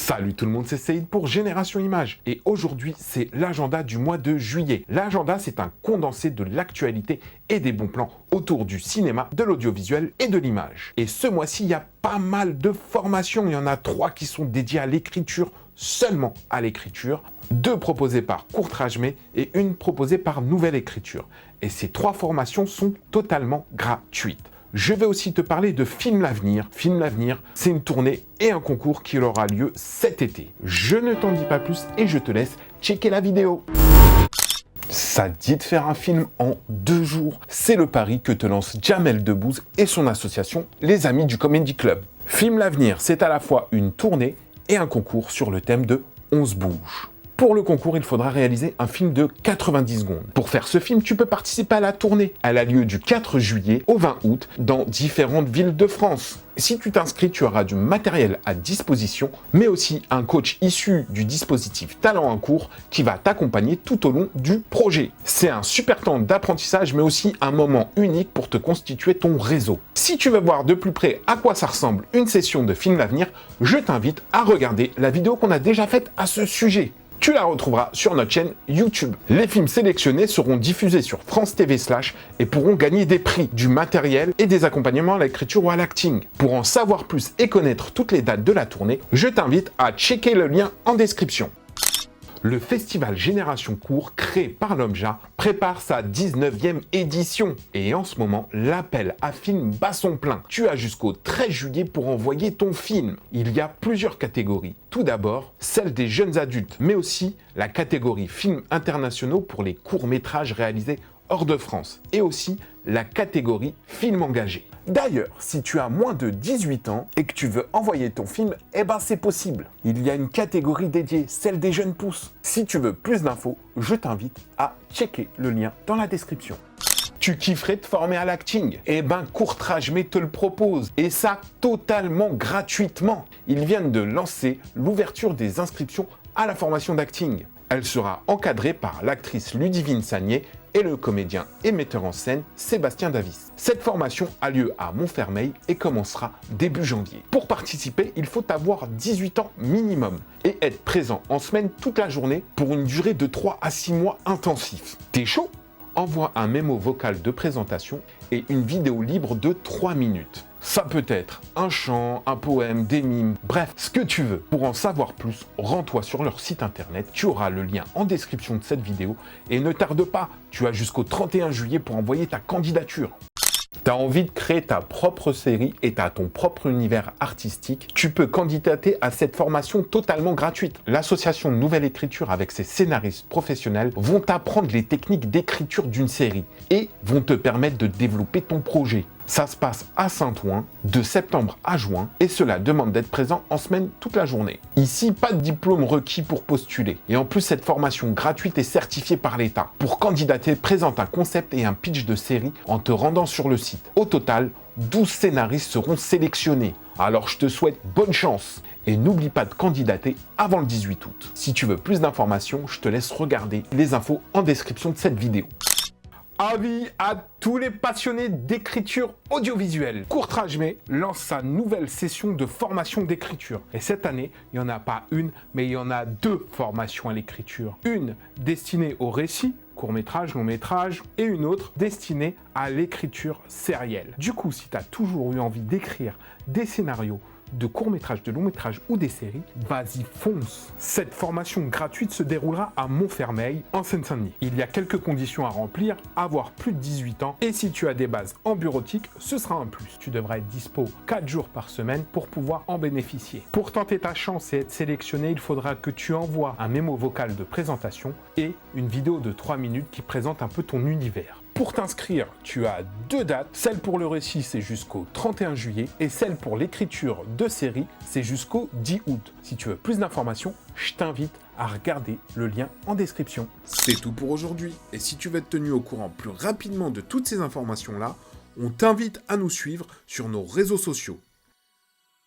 Salut tout le monde, c'est Saïd pour Génération Images et aujourd'hui c'est l'agenda du mois de juillet. L'agenda c'est un condensé de l'actualité et des bons plans autour du cinéma, de l'audiovisuel et de l'image. Et ce mois-ci il y a pas mal de formations, il y en a 3 qui sont dédiées à l'écriture, seulement à l'écriture, 2 proposées par Courtrajmé et 1 proposée par Nouvelle Écriture. Et ces 3 formations sont totalement gratuites. Je vais aussi te parler de Film l'Avenir. Film l'Avenir, c'est une tournée et un concours qui aura lieu cet été. Je ne t'en dis pas plus et je te laisse checker la vidéo. Ça dit de faire un film en 2 jours. C'est le pari que te lance Jamel Debbouze et son association Les Amis du Comedy Club. Film l'Avenir, c'est à la fois une tournée et un concours sur le thème de On se bouge. Pour le concours, il faudra réaliser un film de 90 secondes. Pour faire ce film, tu peux participer à la tournée. Elle a lieu du 4 juillet au 20 août dans différentes villes de France. Si tu t'inscris, tu auras du matériel à disposition, mais aussi un coach issu du dispositif Talent en cours qui va t'accompagner tout au long du projet. C'est un super temps d'apprentissage, mais aussi un moment unique pour te constituer ton réseau. Si tu veux voir de plus près à quoi ça ressemble une session de Film l'Avenir, je t'invite à regarder la vidéo qu'on a déjà faite à ce sujet. Tu la retrouveras sur notre chaîne YouTube. Les films sélectionnés seront diffusés sur France TV / et pourront gagner des prix, du matériel et des accompagnements à l'écriture ou à l'acting. Pour en savoir plus et connaître toutes les dates de la tournée, je t'invite à checker le lien en description. Le festival Génération Court, créé par l'OMJA, prépare sa 19e édition. Et en ce moment, l'appel à films bat son plein. Tu as jusqu'au 13 juillet pour envoyer ton film. Il y a plusieurs catégories. Tout d'abord, celle des jeunes adultes, mais aussi la catégorie films internationaux pour les courts-métrages réalisés hors de France. Et aussi la catégorie films engagés. D'ailleurs, si tu as moins de 18 ans et que tu veux envoyer ton film, eh ben c'est possible. Il y a une catégorie dédiée, celle des jeunes pousses. Si tu veux plus d'infos, je t'invite à checker le lien dans la description. Tu kifferais te former à l'acting? Eh ben Courtrajmé te le propose, et ça totalement gratuitement. Ils viennent de lancer l'ouverture des inscriptions à la formation d'acting. Elle sera encadrée par l'actrice Ludivine Sagné et le comédien et metteur en scène Sébastien Davis. Cette formation a lieu à Montfermeil et commencera début janvier. Pour participer, il faut avoir 18 ans minimum et être présent en semaine toute la journée pour une durée de 3 à 6 mois intensifs. T'es chaud? Envoie un mémo vocal de présentation et une vidéo libre de 3 minutes. Ça peut être un chant, un poème, des mimes, bref, ce que tu veux. Pour en savoir plus, rends-toi sur leur site internet, tu auras le lien en description de cette vidéo et ne tarde pas, tu as jusqu'au 31 juillet pour envoyer ta candidature. T'as envie de créer ta propre série et t'as ton propre univers artistique, tu peux candidater à cette formation totalement gratuite. L'association Nouvelle Écriture avec ses scénaristes professionnels vont t'apprendre les techniques d'écriture d'une série et vont te permettre de développer ton projet. Ça se passe à Saint-Ouen, de septembre à juin, et cela demande d'être présent en semaine toute la journée. Ici, pas de diplôme requis pour postuler. Et en plus, cette formation gratuite est certifiée par l'État. Pour candidater, présente un concept et un pitch de série en te rendant sur le site. Au total, 12 scénaristes seront sélectionnés. Alors je te souhaite bonne chance et n'oublie pas de candidater avant le 18 août. Si tu veux plus d'informations, je te laisse regarder les infos en description de cette vidéo. Avis à tous les passionnés d'écriture audiovisuelle. Courtrajmé lance sa nouvelle session de formation d'écriture. Et cette année, il n'y en a pas une, mais il y en a 2 formations à l'écriture. Une destinée au récit, court-métrage, long-métrage, et une autre destinée à l'écriture sérielle. Du coup, si tu as toujours eu envie d'écrire des scénarios, de courts-métrages, de longs-métrages ou des séries, vas-y fonce. Cette formation gratuite se déroulera à Montfermeil, en Seine-Saint-Denis. Il y a quelques conditions à remplir, avoir plus de 18 ans, et si tu as des bases en bureautique, ce sera un plus. Tu devras être dispo 4 jours par semaine pour pouvoir en bénéficier. Pour tenter ta chance et être sélectionné, il faudra que tu envoies un mémo vocal de présentation et une vidéo de 3 minutes qui présente un peu ton univers. Pour t'inscrire, tu as 2 dates. Celle pour le récit, c'est jusqu'au 31 juillet et celle pour l'écriture de série, c'est jusqu'au 10 août. Si tu veux plus d'informations, je t'invite à regarder le lien en description. C'est tout pour aujourd'hui. Et si tu veux être tenu au courant plus rapidement de toutes ces informations-là, on t'invite à nous suivre sur nos réseaux sociaux.